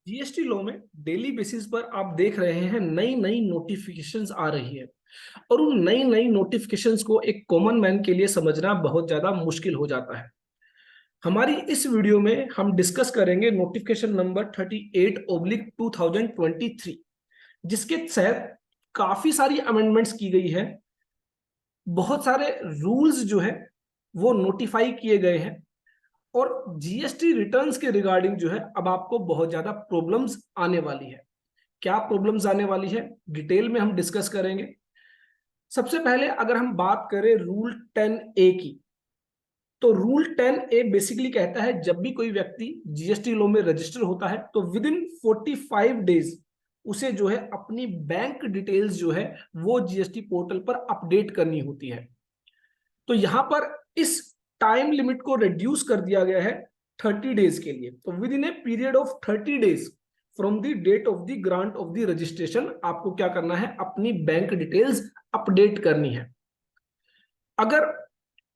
GST law में daily basis पर आप देख रहे हैं नई नई नोटिफिकेशंस आ रही है। और उन नई नई नोटिफिकेशंस को एक कॉमन मैन के लिए समझना बहुत ज्यादा मुश्किल हो जाता है। हमारी इस वीडियो में हम डिस्कस करेंगे नोटिफिकेशन नंबर 38/2023, जिसके तहत काफी सारी अमेंडमेंट्स की गई है। बहुत सारे रूल्स जो है वो नोटिफाई किए गए हैं। और जीएसटी रिटर्न्स के रिगार्डिंग जो है अब आपको बहुत ज्यादा प्रॉब्लम्स आने वाली है। क्या प्रॉब्लम्स आने वाली है डिटेल में हम डिस्कस करेंगे। सबसे पहले अगर हम बात करें रूल 10A की, तो रूल 10A बेसिकली कहता है जब भी कोई व्यक्ति जीएसटी लॉ में रजिस्टर होता है तो विद इन 45 डेज उसे जो है अपनी बैंक डिटेल्स जो है वो जीएसटी पोर्टल पर अपडेट करनी होती है। तो यहां पर इस टाइम लिमिट को रिड्यूस कर दिया गया है 30 डेज के लिए। तो within a period of 30 days from the date of the grant of the registration आपको क्या करना है, अपनी बैंक डिटेल्स अपडेट करनी है। अगर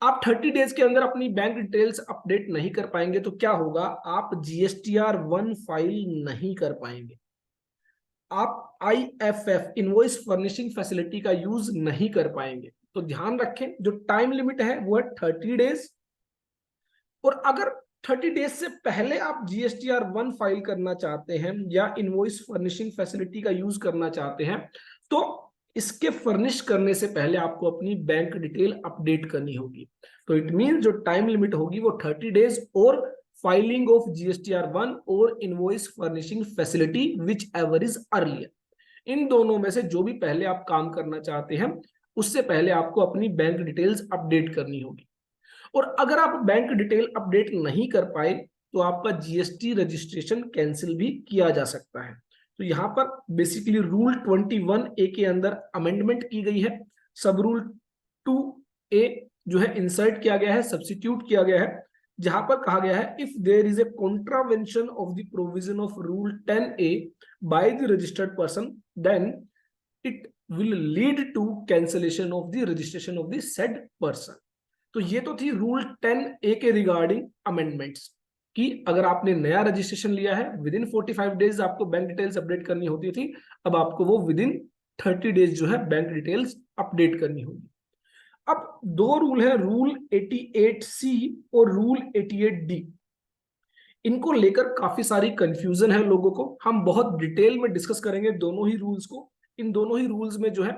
आप 30 डेज के अंदर अपनी बैंक डिटेल्स अपडेट नहीं कर पाएंगे तो क्या होगा, आप GSTR 1 फाइल नहीं कर पाएंगे, आप IFF इनवॉइस फर्निशिंग फैसिलिटी का यूज नहीं कर पाएंगे। तो ध्यान रखें जो टाइम लिमिट है वो है 30 डेज। और अगर 30 डेज से पहले आप GSTR 1 फाइल करना चाहते हैं या इनवॉइस फर्निशिंग फैसिलिटी का यूज करना चाहते हैं तो इसके फर्निश करने से पहले आपको अपनी बैंक डिटेल अपडेट करनी होगी। तो इट मीन जो टाइम लिमिट होगी वो 30 डेज और फाइलिंग ऑफ GSTR 1 और invoice furnishing facility whichever is earlier. इन दोनों में से जो भी पहले आप काम करना चाहते हैं उससे पहले आपको अपनी बैंक डिटेल्स अपडेट करनी होगी। और अगर आप बैंक डिटेल अपडेट नहीं कर पाए तो आपका जीएसटी रजिस्ट्रेशन कैंसिल भी किया जा सकता है। तो यहां पर बेसिकली रूल 21A के अंदर अमेंडमेंट की गई है। सब रूल 2A जो है इंसर्ट किया गया है, सब्स्टिट्यूट किया गया है, जहां पर कहा गया है if there is a contravention of the provision of rule 10A by the registered person then it will lead to cancellation of the registration of the said person. तो ये तो थी रूल 10A के रिगार्डिंग अमेंडमेंट्स कि अगर आपने नया registration लिया है विद इन 45 डेज आपको बैंक डिटेल्स अपडेट करनी होती थी, अब आपको वो विद इन 30 डेज जो है बैंक डिटेल्स अपडेट करनी होगी। अब दो रूल है, रूल 88C और रूल 88D। इनको लेकर काफी सारी कंफ्यूजन है लोगों को। हम बहुत डिटेल में डिस्कस करेंगे दोनों ही रूल्स को। इन दोनों ही रूल्स में जो है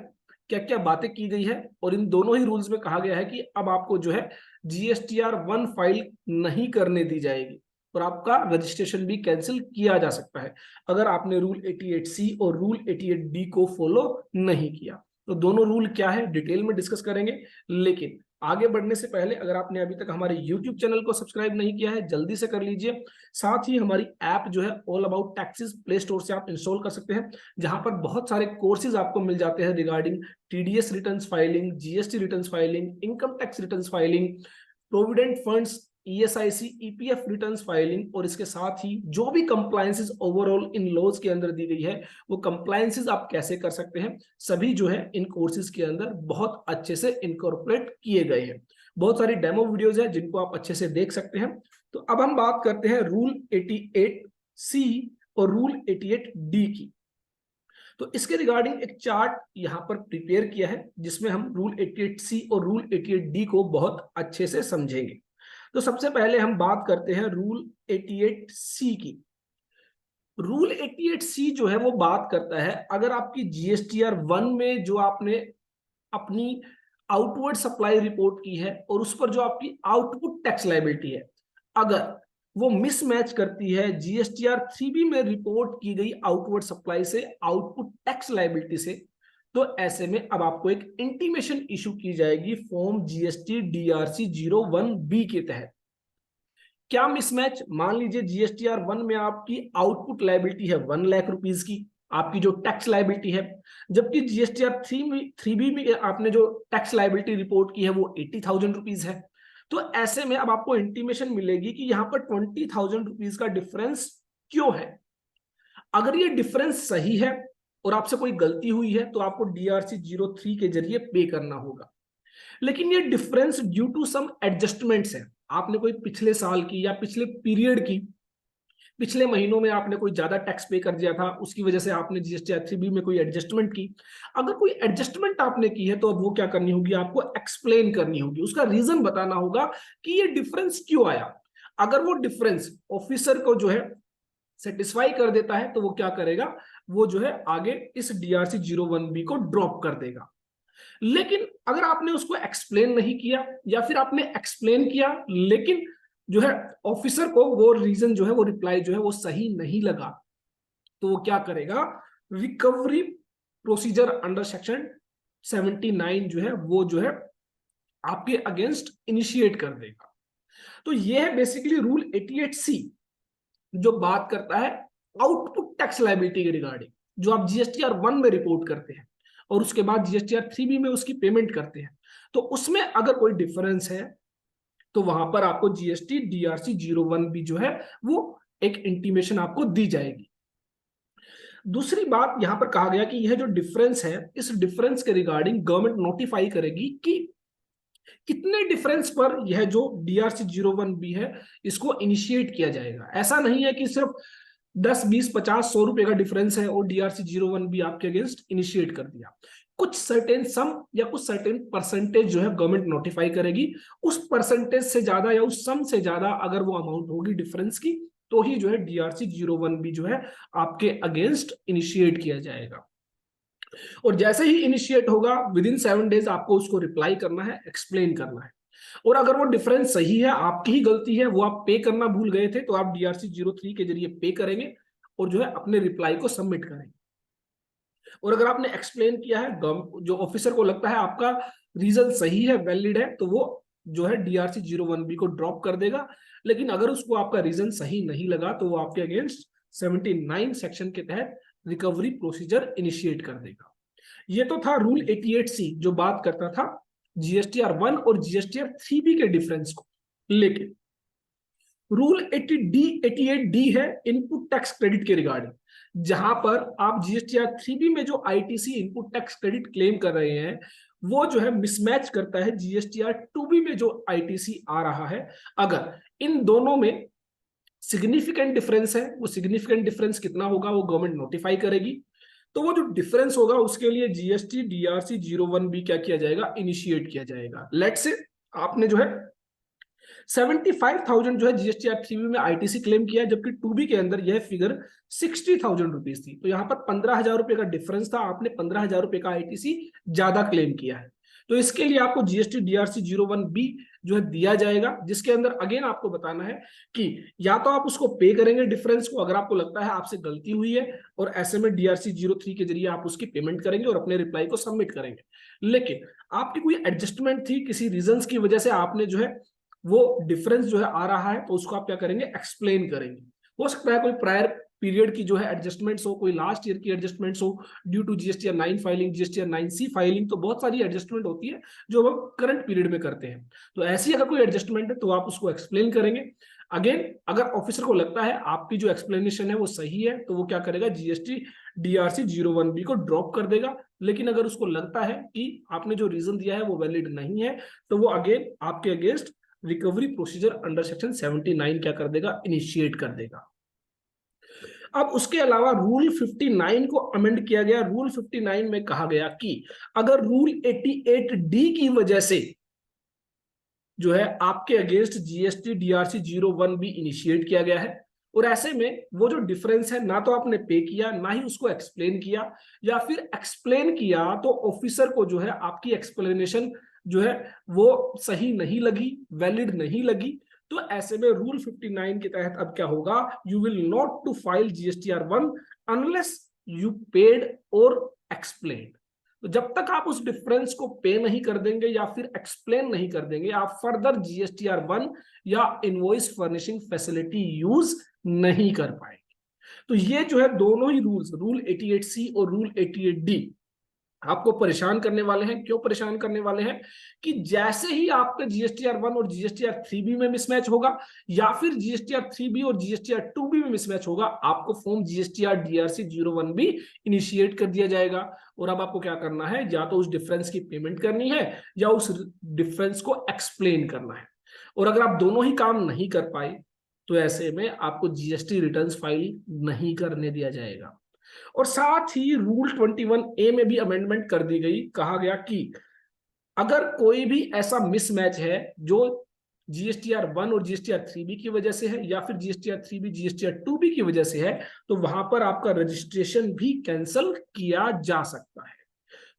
क्या क्या बातें की गई है और इन दोनों ही रूल्स में कहा गया है कि अब आपको जो है GSTR 1 फाइल नहीं करने दी जाएगी और आपका रजिस्ट्रेशन भी कैंसिल किया जा सकता है अगर आपने रूल 88C और रूल 88D को फॉलो नहीं किया। तो दोनों रूल क्या है डिटेल में डिस्कस करेंगे। लेकिन आगे बढ़ने से पहले अगर आपने अभी तक हमारे YouTube चैनल को सब्सक्राइब नहीं किया है जल्दी से कर लीजिए। साथ ही हमारी ऐप जो है all about taxes play store से आप इंस्टॉल कर सकते हैं, जहां पर बहुत सारे कोर्सेज आपको मिल जाते हैं regarding TDS returns filing, GST returns filing, income tax returns filing, provident funds, ESIC, EPF returns filing. और इसके साथ ही जो भी कंप्लायंसेस ओवरऑल इन लॉज के अंदर दी गई है वो कंप्लायंसेस आप कैसे कर सकते हैं, सभी जो है इन कोर्सेज के अंदर बहुत अच्छे से इनकॉर्पोरेट किए गए हैं। बहुत सारी डेमो वीडियोज है जिनको आप अच्छे से देख सकते हैं। तो अब हम बात करते हैं रूल 88C और रूल 88D की। तो इसके रिगार्डिंग एक चार्ट यहां पर प्रिपेयर किया है जिसमें हम रूल 88C और रूल 88D को बहुत अच्छे से समझेंगे। तो सबसे पहले हम बात करते हैं रूल 88C की। रूल 88C जो है वो बात करता है अगर आपकी GSTR 1 में जो आपने अपनी आउटवर्ड सप्लाई रिपोर्ट की है और उस पर जो आपकी आउटपुट टैक्स लायबिलिटी है अगर वो मिसमैच करती है GSTR 3B में रिपोर्ट की गई आउटवर्ड सप्लाई से आउटपुट टैक्स लायबिलिटी से, तो ऐसे में अब आपको एक इंटीमेशन इशू की जाएगी फॉर्म GST DRC 01B के तहत। क्या मिसमैच, मान लीजिए GSTR 1 में आपकी आउटपुट लायबिलिटी है 1 लाख रुपीज की, आपकी जो टैक्स लायबिलिटी है, जबकि GSTR 3B में आपने जो टैक्स लायबिलिटी रिपोर्ट की है वो 80,000 रुपीज है। तो ऐसे में अब आपको इंटीमेशन मिलेगी कि यहाँ पर 20,000 रुपीज का डिफरेंस क्यों है। अगर ये डिफरेंस सही है और आपसे कोई गलती हुई है तो आपको DRC 03 के जरिए पे करना होगा। लेकिन ये difference due to some adjustments है, आपने कोई पिछले साल की या पिछले पीरियड की पिछले महीनों में आपने कोई ज्यादा टैक्स पे कर दिया था, उसकी वजह से आपने जीएसटी 3B में कोई एडजस्टमेंट की। अगर कोई एडजस्टमेंट आपने की है तो अब वो क्या करनी होगी, आपको एक्सप्लेन करनी होगी, उसका रीजन बताना होगा कि ये डिफरेंस क्यों आया। अगर वो डिफरेंस ऑफिसर को जो है सेटिस्फाई कर देता है तो वो क्या करेगा, वो जो है आगे इस DRC 01B को ड्रॉप कर देगा। लेकिन अगर आपने उसको एक्सप्लेन नहीं किया, या फिर आपने एक्सप्लेन किया लेकिन जो है ऑफिसर को वो रीजन जो है, वो रिप्लाई जो है वो सही नहीं लगा, तो वो क्या करेगा, रिकवरी प्रोसीजर अंडर सेक्शन 79 जो है वो जो है आपके अगेंस्ट इनिशिएट कर देगा। तो ये है बेसिकली रूल 88C, जो बात करता है आउटपुट टैक्स लायबिलिटी के रिगार्डिंग, जो आप GSTR 1 में रिपोर्ट करते हैं और उसके बाद GSTR 3B में उसकी पेमेंट करते हैं, तो उसमें अगर कोई डिफरेंस है तो वहां पर आपको GST DRC 01B जो है वो एक इंटीमेशन आपको दी जाएगी। दूसरी बात यहां पर कहा गया कि यह जो डिफरेंस है, इस डिफरेंस के रिगार्डिंग गवर्नमेंट नोटिफाई करेगी कि कितने डिफरेंस पर यह जो DRC 01B है इसको इनिशिएट किया जाएगा। ऐसा नहीं है कि सिर्फ 10, 20, 50, 100 रुपए का डिफरेंस है और DRC 01B आपके अगेंस्ट इनिशिएट कर दिया। कुछ सर्टेन सम या कुछ सर्टेन परसेंटेज जो है गवर्नमेंट नोटिफाई करेगी, उस परसेंटेज से ज्यादा या उस सम से ज्यादा अगर वो अमाउंट होगी डिफरेंस की, तो ही जो है DRC 01B जो है आपके अगेंस्ट इनिशिएट किया जाएगा। और जैसे ही इनिशिएट होगा विद इन 7 डेज आपको उसको रिप्लाई करना है, एक्सप्लेन करना है। और अगर वो डिफरेंस सही है, आपकी ही गलती है, वो आप पे करना भूल गए थे, तो आप DRC 03 के जरिए पे करेंगे और जो है अपने रिप्लाई को सबमिट करेंगे। और अगर आपने एक्सप्लेन किया है, जो ऑफिसर को लगता है आपका रीजन सही है, वैलिड है, तो वो जो है DRC 01B को ड्रॉप कर देगा। लेकिन अगर उसको आपका रीजन सही नहीं लगा तो वो आपके अगेंस्ट 79 सेक्शन के तहत रिकवरी प्रोसीजर इनिशिएट कर देगा। ये तो था रूल 88C जो बात करता था GSTR 1 और GSTR 3B के डिफरेंस को। लेकिन रूल 88D है इनपुट टैक्स क्रेडिट के रिगार्डिंग, जहां पर आप GSTR 3B में जो ITC input tax credit claim कर रहे हैं वो जो है मिसमैच करता है GSTR 2B में जो ITC आ रहा है। अगर इन दोनों में सिग्निफिकेंट डिफरेंस है, वो सिग्निफिकेंट डिफरेंस कितना होगा वो गवर्नमेंट नोटिफाई करेगी। तो वो जो डिफरेंस होगा उसके लिए GST DRC 01B क्या किया जाएगा, इनिशिएट किया जाएगा। लेट्स से आपने जो है 75,000 जो है GSTR 3B में ITC क्लेम किया, जबकि 2B के अंदर यह फिगर 60,000 रुपीज थी। तो यहाँ पर 15,000 रुपए का डिफरेंस था, आपने 15,000 रुपए का ITC ज्यादा क्लेम किया है। तो इसके लिए आपको GST DRC 01B जो है दिया जाएगा, जिसके अंदर अगेन आपको बताना है कि या तो आप उसको पे करेंगे डिफरेंस को, अगर आपको लगता है आपसे गलती हुई है, और ऐसे में DRC 03 के जरिए आप उसकी पेमेंट करेंगे और अपने रिप्लाई को सबमिट करेंगे। लेकिन आपकी कोई एडजस्टमेंट थी, किसी रीजंस की वजह से आपने जो है वो डिफरेंस जो है आ रहा है, तो उसको आप क्या करेंगे, एक्सप्लेन करेंगे। हो सकता है कोई प्रायर पीरियड की जो है एडजस्टमेंट्स हो, कोई लास्ट ईयर की एडजस्टमेंट्स हो due to GSTR 9 filing, GSTR 9C filing, तो बहुत सारी एडजस्टमेंट होती है जो हम करंट पीरियड में करते हैं। तो ऐसी अगर कोई एडजस्टमेंट है तो आप उसको एक्सप्लेन करेंगे। अगेन अगर ऑफिसर को लगता है आपकी जो एक्सप्लेनेशन है वो सही है, तो वो क्या करेगा, GST DRC 01B को ड्रॉप कर देगा। लेकिन अगर उसको लगता है कि आपने जो रीजन दिया है वो वैलिड नहीं है, तो वो अगेन आपके against recovery procedure under section 79 क्या कर देगा, इनिशिएट कर देगा। अब उसके अलावा रूल 59 को अमेंड किया गया। रूल 59 में कहा गया कि अगर रूल 88D की वजह से जो है आपके against GST DRC 01B initiate किया गया है, और ऐसे में वो जो डिफरेंस है ना तो आपने पे किया ना ही उसको एक्सप्लेन किया, या फिर एक्सप्लेन किया तो ऑफिसर को जो है आपकी एक्सप्लेनेशन जो है वो सही नहीं लगी, वैलिड नहीं लगी, तो ऐसे में रूल 59 के तहत अब क्या होगा, you will not to file GSTR 1 unless you paid और एक्सप्लेन। तो जब तक आप उस डिफरेंस को पे नहीं कर देंगे या फिर एक्सप्लेन नहीं कर देंगे, आप फर्दर GSTR 1 या इनवॉइस फर्निशिंग फैसिलिटी यूज नहीं कर पाएंगे। तो ये जो है दोनों ही रूल्स, रूल 88C और रूल 88D आपको परेशान करने वाले हैं। क्यों परेशान करने वाले हैं कि जैसे ही आपका GSTR 1 और GSTR 3B में मिसमैच होगा, या फिर GSTR 3B और GSTR 2B में मिसमैच होगा, आपको form GSTR DRC 01B initiate कर दिया जाएगा। और अब आपको क्या करना है, या तो उस डिफरेंस की पेमेंट करनी है या उस डिफरेंस को एक्सप्लेन करना है। और अगर आप दोनों ही काम नहीं कर पाए तो ऐसे में आपको जीएसटी रिटर्न्स फाइल नहीं करने दिया जाएगा। और साथ ही रूल 21A में भी अमेंडमेंट कर दी गई, कहा गया कि अगर कोई भी ऐसा मिसमैच है जो जीएसटीआर 1 और जीएसटीआर 3B की वजह से है, या फिर जीएसटीआर 3B जीएसटीआर 2B की वजह से है, तो वहां पर आपका रजिस्ट्रेशन भी कैंसिल किया जा सकता है।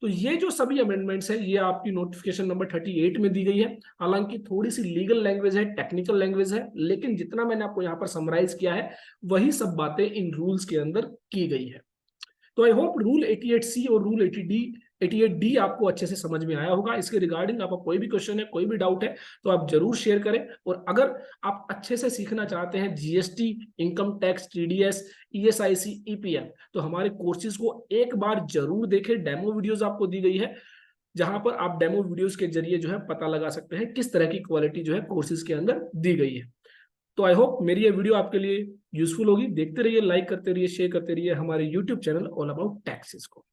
तो ये जो सभी अमेंडमेंट्स है ये आपकी नोटिफिकेशन नंबर 38 में दी गई है। हालांकि थोड़ी सी लीगल लैंग्वेज है, टेक्निकल लैंग्वेज है, लेकिन जितना मैंने आपको यहाँ पर समराइज किया है वही सब बातें इन रूल्स के अंदर की गई है। तो आई होप रूल 88C और रूल 88D आपको अच्छे से समझ में आया होगा। इसके रिगार्डिंग आपका कोई भी क्वेश्चन है, कोई भी डाउट है, तो आप जरूर शेयर करें। और अगर आप अच्छे से सीखना चाहते हैं GST, income tax, TDS, ESIC, EPF, तो हमारे कोर्सेज को एक बार जरूर देखें। डेमो वीडियोस आपको दी गई है, जहां पर आप डेमो वीडियोस के जरिए जो है पता लगा सकते हैं किस तरह की क्वालिटी जो है कोर्सेज के अंदर दी गई है। तो आई होप मेरी ये वीडियो आपके लिए यूजफुल होगी। देखते रहिए, लाइक करते रहिए, शेयर करते रहिए हमारे YouTube channel all about taxes को।